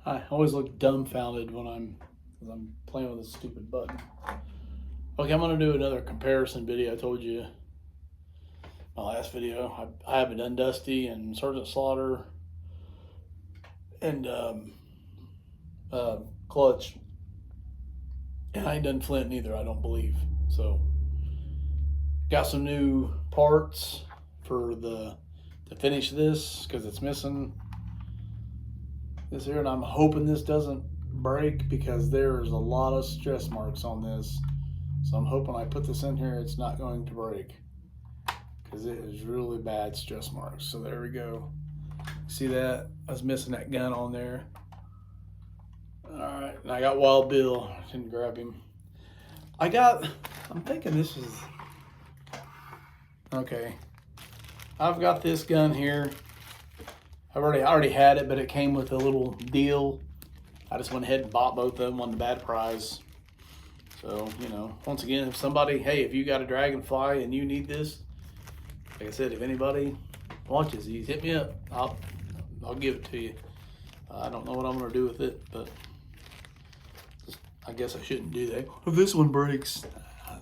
I always look dumbfounded when I'm playing with this stupid button. Okay, I'm gonna do another comparison video. I told you my last video. I haven't done Dusty and Sergeant Slaughter and Clutch, and I ain't done Flint neither. I don't believe so. Got some new parts for to finish this because it's missing this here, and I'm hoping this doesn't break because there's a lot of stress marks on this. So I'm hoping I put this in here, it's not going to break because it is really bad stress marks. So there we go. See that? I was missing that gun on there. All right, and I got Wild Bill. I didn't grab him. I'm thinking this is, okay. I've got this gun here. I already had it, but it came with a little deal. I just went ahead and bought both of them on the bad price. So, once again, if you got a Dragonfly and you need this, like I said, if anybody watches these, hit me up. I'll give it to you. I don't know what I'm gonna do with it, but I guess I shouldn't do that. If this one breaks, I'll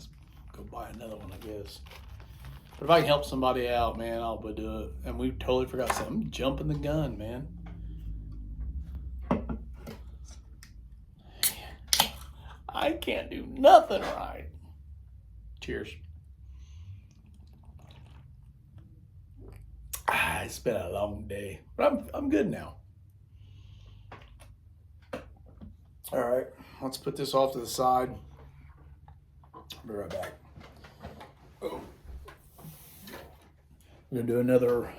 go buy another one, I guess. But if I can help somebody out, man, I'll do it. And we totally forgot something. I'm jumping the gun, man. I can't do nothing right. Cheers. It's been a long day, but I'm good now. All right, let's put this off to the side. I'll be right back. Oh. We're gonna do another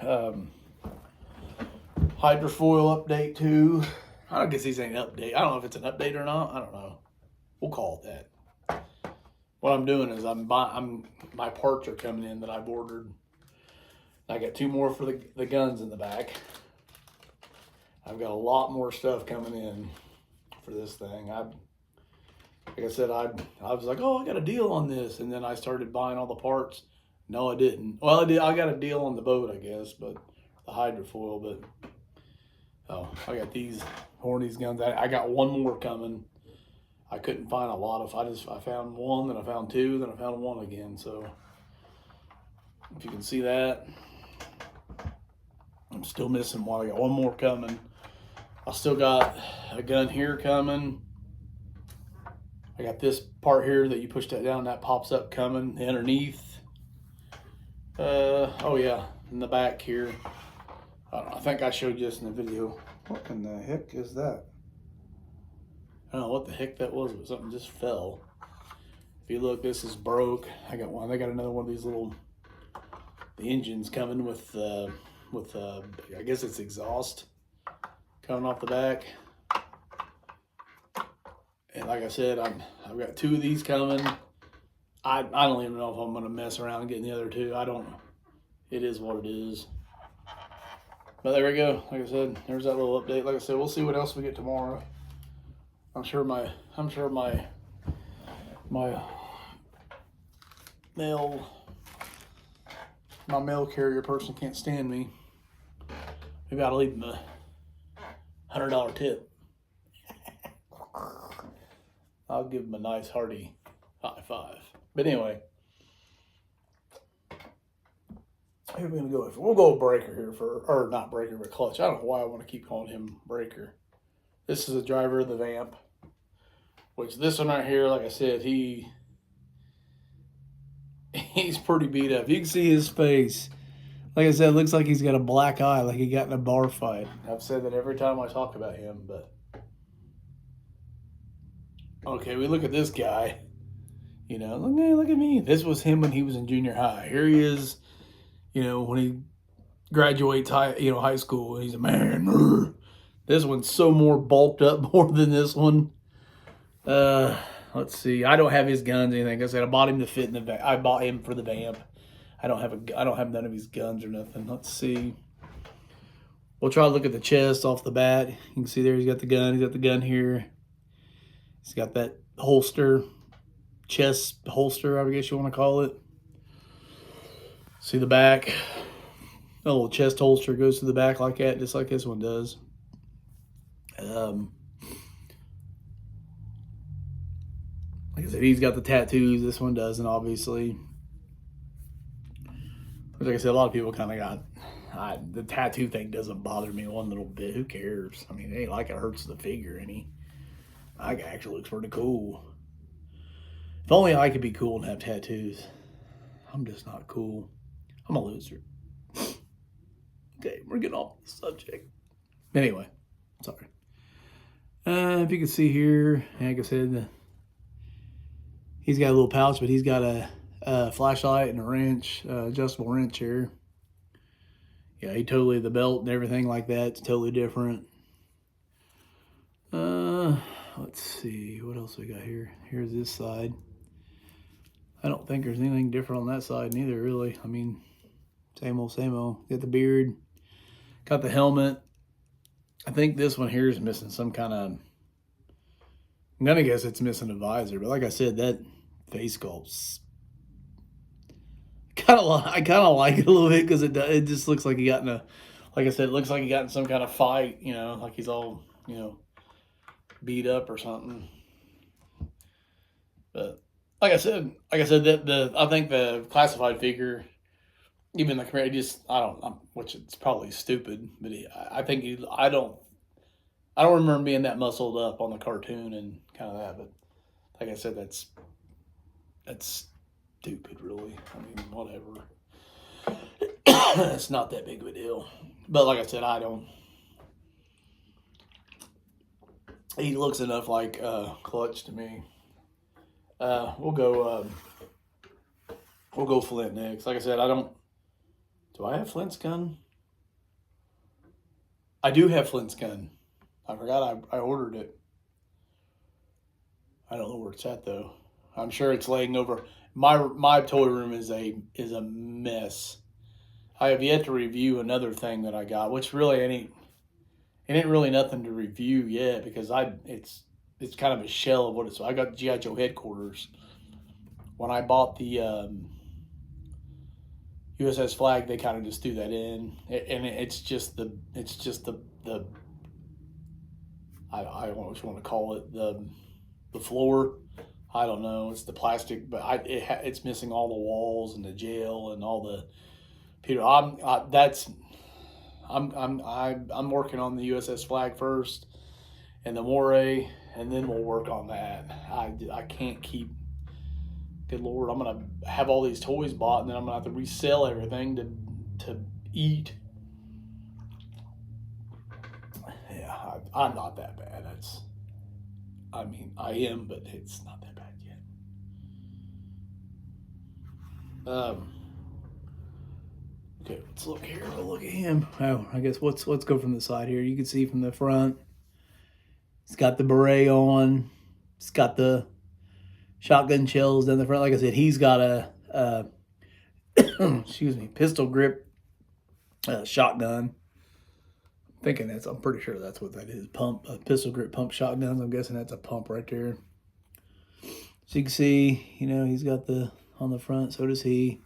hydrofoil update too. I don't guess these ain't update. I don't know if it's an update or not. I don't know. We'll call it that. What I'm doing is my parts are coming in that I've ordered. I got 2 more for the guns in the back. I've got a lot more stuff coming in for this thing. Like I said, I was like, oh, I got a deal on this, and then I started buying all the parts. No, I didn't. Well, I did. I got a deal on the boat, I guess, but the hydrofoil. But I got these Hornets guns. I got 1 more coming. I couldn't find a lot of. I found 1, then I found 2, then I found 1 again. So if you can see that, I'm still missing 1. I got 1 more coming. I still got a gun here coming. I got this part here that you push that down, that pops up coming underneath. Oh yeah, in the back here. I don't know, I think I showed you this in the video. What in the heck is that? I don't know what the heck that was, but something just fell. If you look, this is broke. I got one. I got another one of these little. The engine's coming with I guess it's exhaust coming off the back. And like I said, I've got 2 of these coming. I don't even know if I'm gonna mess around and getting the other 2. I don't. It is what it is. But there we go. Like I said, there's that little update. Like I said, we'll see what else we get tomorrow. I'm sure my mail carrier person can't stand me. Maybe I'll leave him a $100 tip. I'll give him a nice hearty high five. But anyway, who are we gonna go with? We'll go with Breaker here or not Breaker, but Clutch. I don't know why I want to keep calling him Breaker. This is a driver of the Vamp, which this one right here, like I said, he's pretty beat up. You can see his face. Like I said, it looks like he's got a black eye, like he got in a bar fight. I've said that every time I talk about him, but okay, we look at this guy. Look at me. This was him when he was in junior high. Here he is, when he graduates high school. He's a man. This one's so more bulked up more than this one. Let's see. I don't have his guns or anything. Like I said, I bought him to fit in the Vamp. I bought him for the Vamp. I don't have none of his guns or nothing. Let's see. We'll try to look at the chest off the bat. You can see there he's got the gun. He's got the gun here. He's got that holster. Chest holster, I guess you want to call it. See the back? A little chest holster goes to the back like that, just like this one does. Um, like I said, he's got the tattoos. This one doesn't, obviously. But like I said, a lot of people kind of got the tattoo thing doesn't bother me one little bit. Who cares? I mean, it ain't like it hurts the figure any. I actually looks pretty cool. If only I could be cool and have tattoos. I'm just not cool. I'm a loser. Okay, we're getting off the subject. Anyway, sorry. If you can see here, like I said, he's got a little pouch, but he's got a flashlight and a wrench, adjustable wrench here. Yeah, the belt and everything like that, it's totally different. Let's see, what else we got here? Here's this side. I don't think there's anything different on that side neither, really. I mean, same old, same old. Got the beard, got the helmet. I think this one here is missing some kind of, I'm gonna guess it's missing a visor, but like I said, that face sculpt's I kind of like it a little bit because it just looks like he got in a, like I said, it looks like he got in some kind of fight, like he's all, beat up or something. But like I said, that I think the classified figure, even the commander, which it's probably stupid, but I think I don't remember being that muscled up on the cartoon and kind of that. But like I said, that's stupid, really. I mean, whatever. It's not that big of a deal. But like I said, he looks enough like Clutch to me. We'll go Flint next. Like I said, do I have Flint's gun? I do have Flint's gun. I forgot I ordered it. I don't know where it's at though. I'm sure it's laying over. My toy room is a mess. I have yet to review another thing that I got, which really ain't really nothing to review yet because it's kind of a shell of what it's. I got GI Joe headquarters. When I bought the USS Flag, they kind of just threw that in, and it's just the I don't know what you want to call it, the floor. I don't know. It's the plastic, but it's missing all the walls and the jail and all the. Peter, I'm working on the USS Flag first, and the Moray, and then we'll work on that. I can't keep. Good Lord, I'm gonna have all these toys bought, and then I'm gonna have to resell everything to eat. Yeah, I'm not that bad. I am, but it's not that bad yet. Okay, let's look here. We'll look at him. Oh, I guess let's go from the side here. You can see from the front, he's got the beret on. He's got the shotgun shells down the front. Like I said, he's got a excuse me, pistol grip shotgun. I'm pretty sure that's what that is. Pistol grip pump shotguns. I'm guessing that's a pump right there. So you can see, he's got on the front. So does he.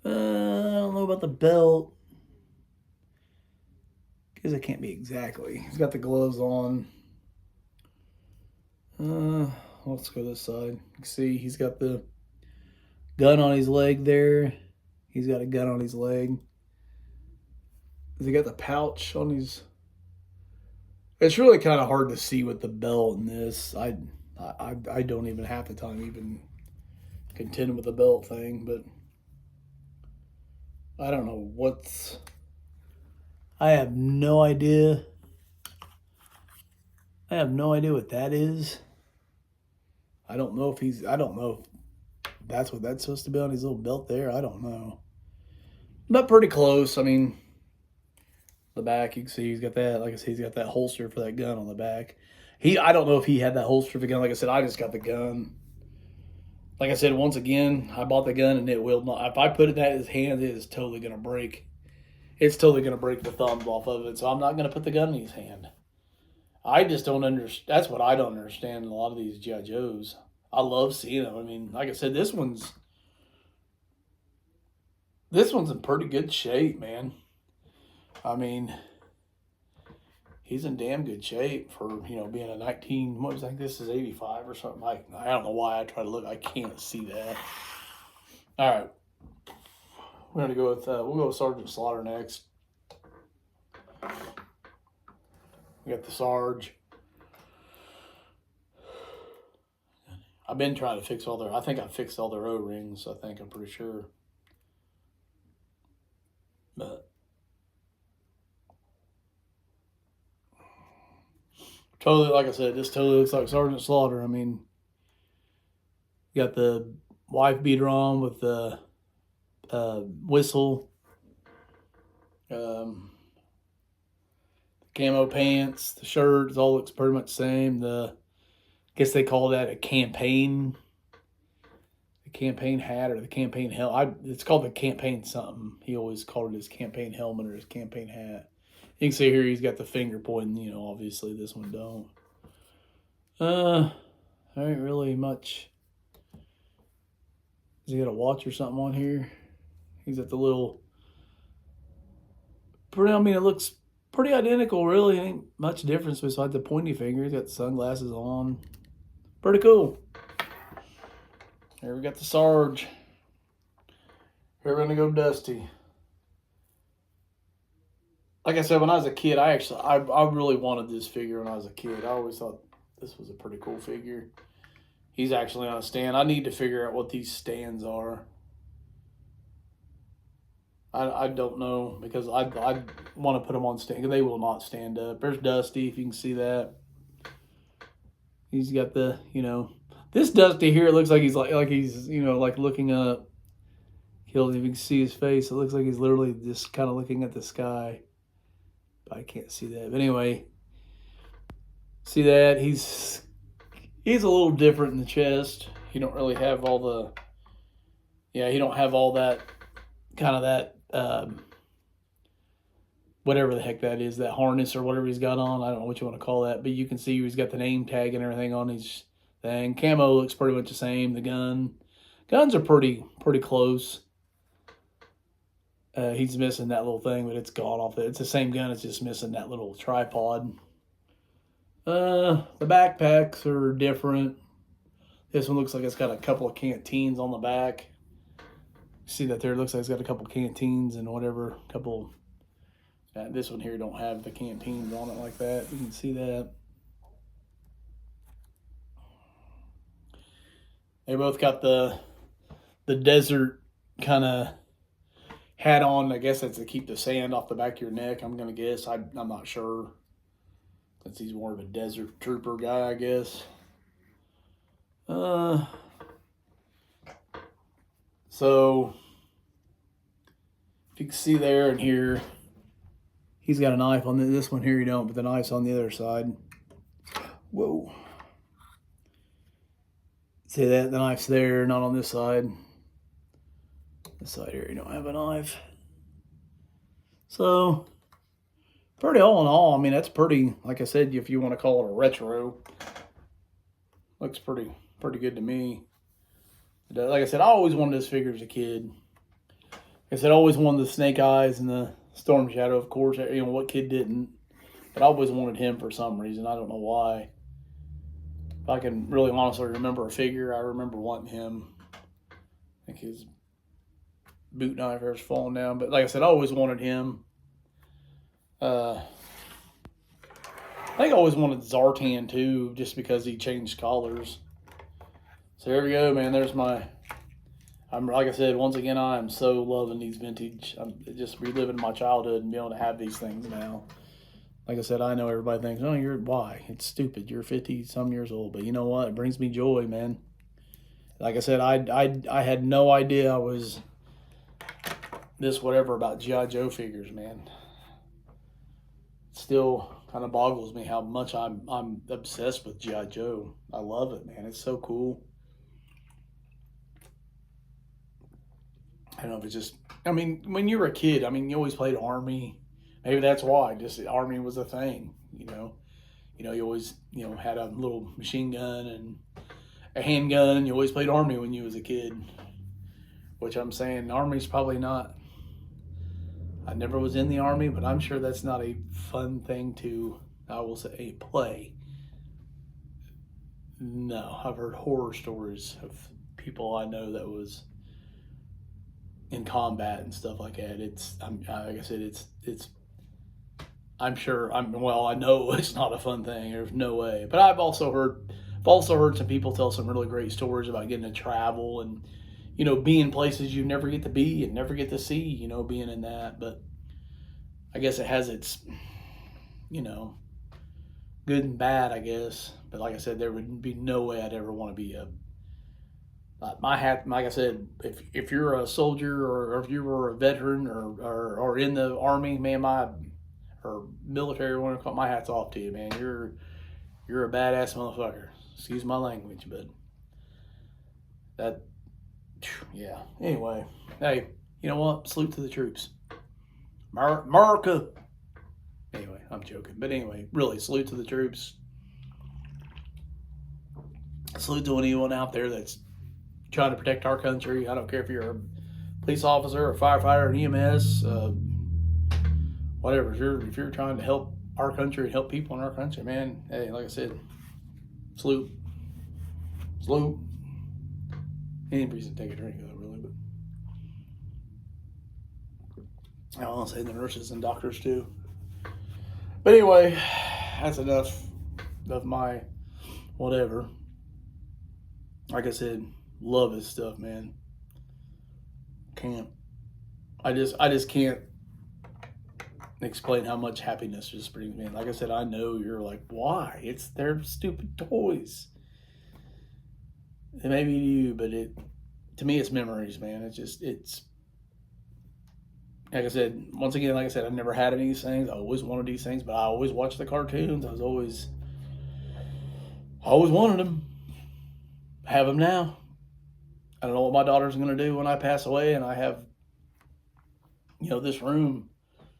I don't know about the belt because it can't be exactly. He's got the gloves on. Let's go this side. You can see he's got the gun on his leg there. He's got a gun on his leg. Has he got the pouch on his? It's really kind of hard to see with the belt in this. I don't even half the time even contend with the belt thing, but I don't know I have no idea. I have no idea what that is. I don't know if that's what that's supposed to be on his little belt there. I don't know. But pretty close. I mean, the back, you can see he's got that. Like I said, he's got that holster for that gun on the back. I don't know if he had that holster for the gun. Like I said, I just got the gun. Like I said, once again, I bought the gun and it will not. If I put it in his hand, it is totally going to break. It's totally going to break the thumbs off of it. So I'm not going to put the gun in his hand. I just don't understand. That's what I don't understand in a lot of these G.I. Joes. I love seeing them. I mean, like I said, this one's in pretty good shape, man. I mean, he's in damn good shape for, you know, being a 19, what was I think this is 85 or something. I don't know why I try to look, I can't see that. All right. We're going to go with, we'll go with Sergeant Slaughter next. We got the Sarge. I've been trying to fix all their, I think I fixed all their O-rings, I'm pretty sure. But totally, like I said, this totally looks like Sergeant Slaughter. I mean, you got the wife beater on with the whistle, camo pants, the shirts, all looks pretty much the same. I guess they call that a campaign hat or the campaign helmet. It's called the campaign something. He always called it his campaign helmet or his campaign hat. You can see here he's got the finger pointing, you know, obviously this one don't. There ain't really much. Has he got a watch or something on here? He's got the little, I mean, it looks pretty identical, really. Ain't much difference besides the pointy finger. He's got the sunglasses on. Pretty cool. Here we got the Sarge. Here we're gonna go Dusty. Like I said, when I was a kid, I really wanted this figure when I was a kid. I always thought this was a pretty cool figure. He's actually on a stand. I need to figure out what these stands are. I don't know, because I want to put them on stand. They will not stand up. There's Dusty, if you can see that. He's got the, you know, this Dusty here, it looks like he's like he's, you know, like looking up. If you can see his face, it looks like he's literally just kind of looking at the sky. But I can't see that. But anyway, see that? He's a little different in the chest. He don't really have all the, he don't have all that, kind of that, whatever the heck that is, that harness or whatever he's got on. I don't know what you want to call that. But you can see he's got the name tag and everything on his thing. Camo looks pretty much the same. The guns are pretty close. He's missing that little thing, but it's gone off. It's the same gun. It's just missing that little tripod. The backpacks are different. This one looks like it's got a couple of canteens on the back. See that there? It looks like it's got a couple canteens and whatever. This one here don't have the canteens on it like that. You can see that. They both got the desert kind of hat on. I guess that's to keep the sand off the back of your neck, I'm going to guess. I'm not sure. Since he's more of a desert trooper guy, I guess. So, if you can see there and here, he's got a knife on this one here. You don't, but the knife's on the other side. Whoa. See that? The knife's there, not on this side. This side here, you don't have a knife. So, pretty all in all, I mean, that's pretty, like I said, if you want to call it a retro, looks pretty good to me. Like I said, I always wanted this figure as a kid. Like I said, I always wanted the Snake Eyes and the Storm Shadow, of course. You know, what kid didn't? But I always wanted him for some reason. I don't know why. If I can really honestly remember a figure, I remember wanting him. I think his boot knife was falling down. But like I said, I always wanted him. I think I always wanted Zartan too, just because he changed colors. So there we go, man. There's like I said, once again, I am so loving these vintage. I'm just reliving my childhood and being able to have these things now. Like I said, I know everybody thinks, oh, why? It's stupid. You're 50-some years old. But you know what? It brings me joy, man. Like I said, I had no idea I was this whatever about G.I. Joe figures, man. It still kind of boggles me how much I'm obsessed with G.I. Joe. I love it, man. It's so cool. I don't know if it's just, I mean, when you were a kid, I mean, you always played Army. Maybe that's why, just the Army was a thing, you know. You always, had a little machine gun and a handgun, and you always played Army when you was a kid. Which I'm saying, Army's probably not, I never was in the Army, but I'm sure that's not a fun thing to I will say play. No, I've heard horror stories of people I know that was in combat and stuff like that. Like I said, it's. I'm sure. I know it's not a fun thing. There's no way. But I've also heard some people tell some really great stories about getting to travel and being places you never get to be and never get to see. Being in that. But I guess it has its good and bad, I guess. But like I said, there would be no way I'd ever want to be my hat. Like I said, if you're a soldier or if you were a veteran or in the army, man, or military, want to call, my hat's off to you, man. You're a badass motherfucker. Excuse my language, but that, yeah. Anyway, hey, you know what? Salute to the troops, America. Anyway, I'm joking. But anyway, really, salute to the troops. Salute to anyone out there that's trying to protect our country. I don't care if you're a police officer, a firefighter, an EMS, whatever. If you're trying to help our country and help people in our country, man, hey, like I said, salute. Salute. Any reason to take a drink, though, really. But I want to say the nurses and doctors, too. But anyway, that's enough of my whatever. Like I said, love this stuff, man. I just can't explain how much happiness just brings me. Like I said, I know you're like, why? It's their stupid toys. It may be to you, but to me, it's memories, man. It's like I said, once again, like I said, I've never had any of these things. I always wanted these things, but I always watched the cartoons. I always wanted them. I have them now. I don't know what my daughter's going to do when I pass away, and I have, this room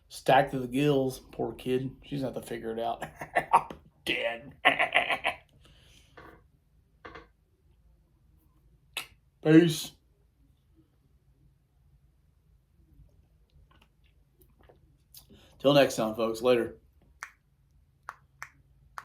stacked to the gills. Poor kid. She's going to have to figure it out. I'm dead. Peace. Till next time, folks. Later.